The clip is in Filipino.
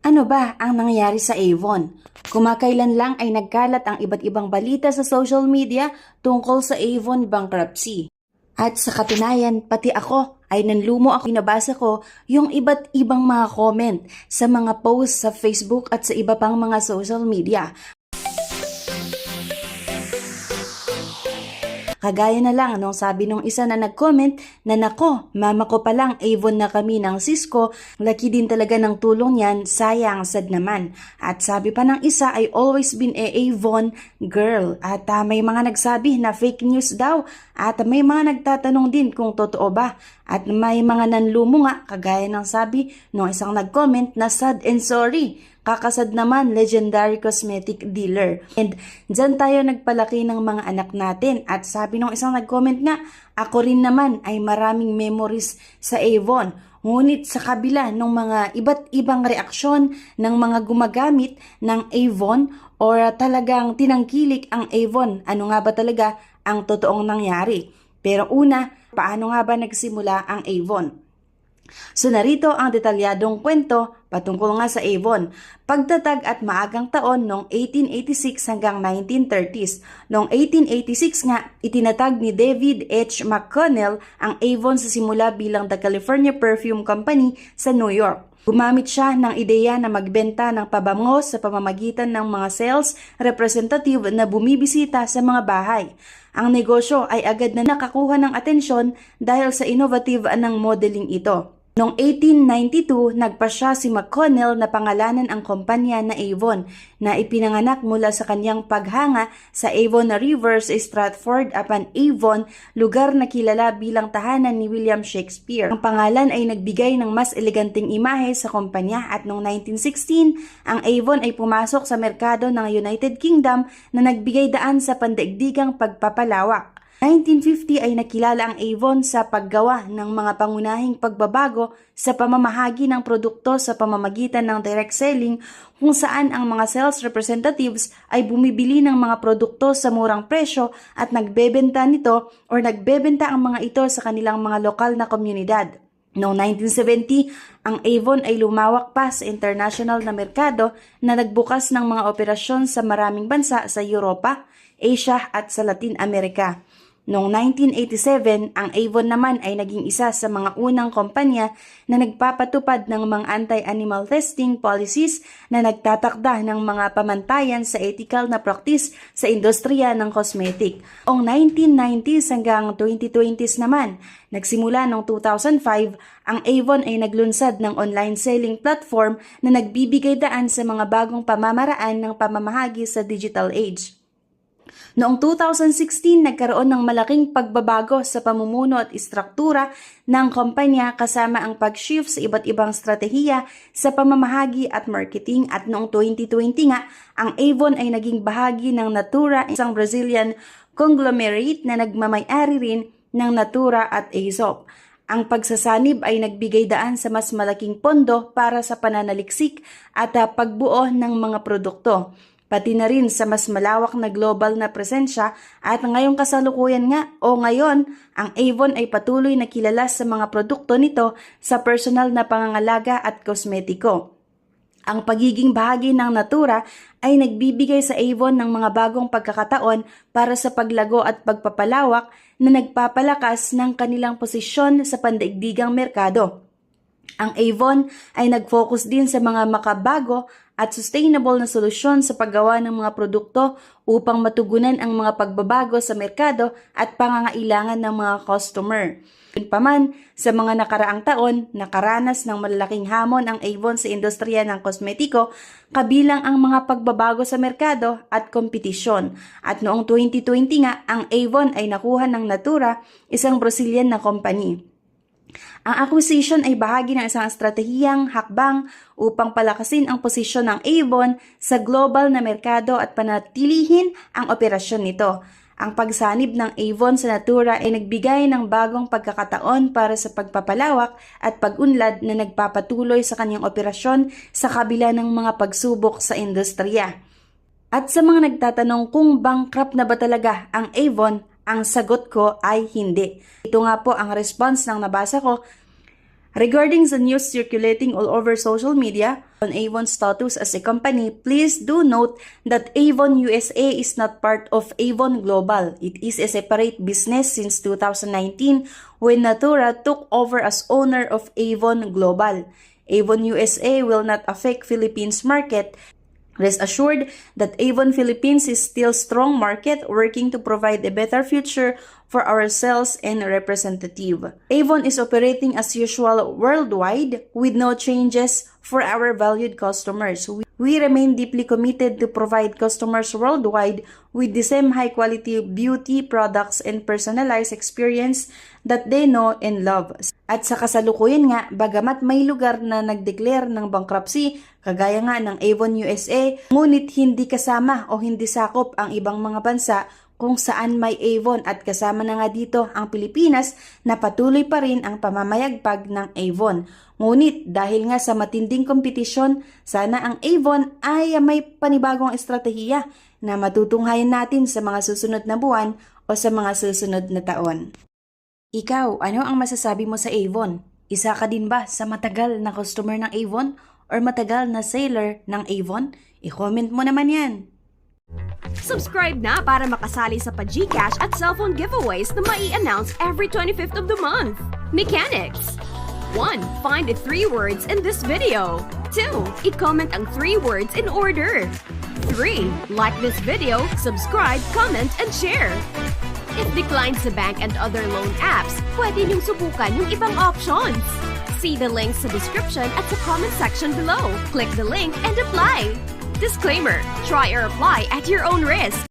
Ano ba ang nangyari sa Avon? Kumakailan lang ay nagkalat ang iba't ibang balita sa social media tungkol sa Avon bankruptcy. At sa katunayan, pati ako ay nanlumo ako pinabasa ko yung iba't ibang mga comment sa mga posts sa Facebook at sa iba pang mga social media. Kagaya na lang nung sabi nung isa na nag-comment na nako, mama ko palang Avon na kami ng Cisco, laki din talaga ng tulong yan, sayang sad naman. At sabi pa ng isa ay always been a Avon girl. At may mga nagsabi na fake news daw at may mga nagtatanong din kung totoo ba. At may mga nanlumo nga kagaya ng sabi nung isang nag-comment na sad and sorry. Kakasad naman, legendary cosmetic dealer. And dyan tayo nagpalaki ng mga anak natin. At sabi nung isang nag-comment nga, ako rin naman ay maraming memories sa Avon. Ngunit sa kabila ng mga iba't ibang reaksyon ng mga gumagamit ng Avon or talagang tinangkilik ang Avon, ano nga ba talaga ang totoong nangyari? Pero una, paano nga ba nagsimula ang Avon? So narito ang detalyadong kwento patungkol nga sa Avon. Pagtatag at maagang taon noong 1886 hanggang 1930s. Noong 1886 nga, itinatag ni David H. McConnell ang Avon sa simula bilang The California Perfume Company sa New York. Gumamit siya ng ideya na magbenta ng pabango sa pamamagitan ng mga sales representative na bumibisita sa mga bahay. Ang negosyo ay agad na nakakuha ng atensyon dahil sa innovative ng modeling ito. Noong 1892, nagpasya si McConnell na pangalanan ang kumpanya na Avon na ipinanganak mula sa kanyang paghanga sa Avon River sa Stratford upon Avon, lugar na kilala bilang tahanan ni William Shakespeare. Ang pangalan ay nagbigay ng mas eleganteng imahe sa kumpanya at noong 1916, ang Avon ay pumasok sa merkado ng United Kingdom na nagbigay daan sa pandaigdigang pagpapalawak. 1950 ay nakilala ang Avon sa paggawa ng mga pangunahing pagbabago sa pamamahagi ng produkto sa pamamagitan ng direct selling kung saan ang mga sales representatives ay bumibili ng mga produkto sa murang presyo at nagbebenta nito o nagbebenta ang mga ito sa kanilang mga lokal na komunidad. Noong 1970, ang Avon ay lumawak pa sa international na merkado na nagbukas ng mga operasyon sa maraming bansa sa Europa, Asia at sa Latin America. Noong 1987, ang Avon naman ay naging isa sa mga unang kumpanya na nagpapatupad ng mga anti-animal testing policies na nagtatakda ng mga pamantayan sa ethical na practice sa industriya ng cosmetic. Noong 1990s hanggang 2020s naman, nagsimula noong 2005, ang Avon ay naglunsad ng online selling platform na nagbibigay daan sa mga bagong pamamaraan ng pamamahagi sa digital age. Noong 2016, nagkaroon ng malaking pagbabago sa pamumuno at istruktura ng kumpanya kasama ang pag-shift sa iba't ibang strategiya sa pamamahagi at marketing at noong 2020 nga, ang Avon ay naging bahagi ng Natura, isang Brazilian conglomerate na nagmamay-ari rin ng Natura at Aesop. Ang pagsasanib ay nagbigay daan sa mas malaking pondo para sa pananaliksik at pagbuo ng mga produkto. Pati na rin sa mas malawak na global na presensya at ngayong kasalukuyan nga o ngayon, ang Avon ay patuloy na kilala sa mga produkto nito sa personal na pangangalaga at kosmetiko. Ang pagiging bahagi ng Natura ay nagbibigay sa Avon ng mga bagong pagkakataon para sa paglago at pagpapalawak na nagpapalakas ng kanilang posisyon sa pandaigdigang merkado. Ang Avon ay nag-focus din sa mga makabago at sustainable na solusyon sa paggawa ng mga produkto upang matugunan ang mga pagbabago sa merkado at pangangailangan ng mga customer. Paman, sa mga nakaraang taon, nakaranas ng malalaking hamon ang Avon sa industriya ng kosmetiko, kabilang ang mga pagbabago sa merkado at kompetisyon. At noong 2020 nga, ang Avon ay nakuha ng Natura, isang Brazilian na company. Ang acquisition ay bahagi ng isang estratehiyang hakbang upang palakasin ang posisyon ng Avon sa global na merkado at panatilihin ang operasyon nito. Ang pagsanib ng Avon sa Natura ay nagbigay ng bagong pagkakataon para sa pagpapalawak at pag-unlad na nagpapatuloy sa kanyang operasyon sa kabila ng mga pagsubok sa industriya. At sa mga nagtatanong kung bankrupt na ba talaga ang Avon, ang sagot ko ay hindi. Ito nga po ang response ng nabasa ko. Regarding the news circulating all over social media on Avon's status as a company, please do note that Avon USA is not part of Avon Global. It is a separate business since 2019 when Natura took over as owner of Avon Global. Avon USA will not affect Philippines market. Rest assured that Avon Philippines is still strong market working to provide a better future for our sales and representative. Avon is operating as usual worldwide with no changes for our valued customers. We remain deeply committed to provide customers worldwide with the same high-quality beauty products and personalized experience that they know and love. At sa kasalukuyan nga, bagamat may lugar na nag-declare ng bankruptcy, kagaya nga ng Avon USA, ngunit hindi kasama o hindi sakop ang ibang mga bansa kung saan may Avon at kasama na nga dito ang Pilipinas na patuloy pa rin ang pamamayagpag ng Avon. Ngunit dahil nga sa matinding kompetisyon, sana ang Avon ay may panibagong estratehiya na matutunghayan natin sa mga susunod na buwan o sa mga susunod na taon. Ikaw, ano ang masasabi mo sa Avon? Isa ka din ba sa matagal na customer ng Avon or matagal na seller ng Avon? I-comment mo naman yan. Subscribe na para makasali sa pa-GCash at cellphone giveaways na mai-announce every 25th of the month. Mechanics. 1. Find the 3 words in this video. 2. I-comment ang 3 words in order. 3. Like this video, subscribe, comment, and share. If declined sa bank and other loan apps, pwede niyong subukan yung ibang options. See the links sa description at sa comment section below. Click the link and apply. Disclaimer, try or apply at your own risk.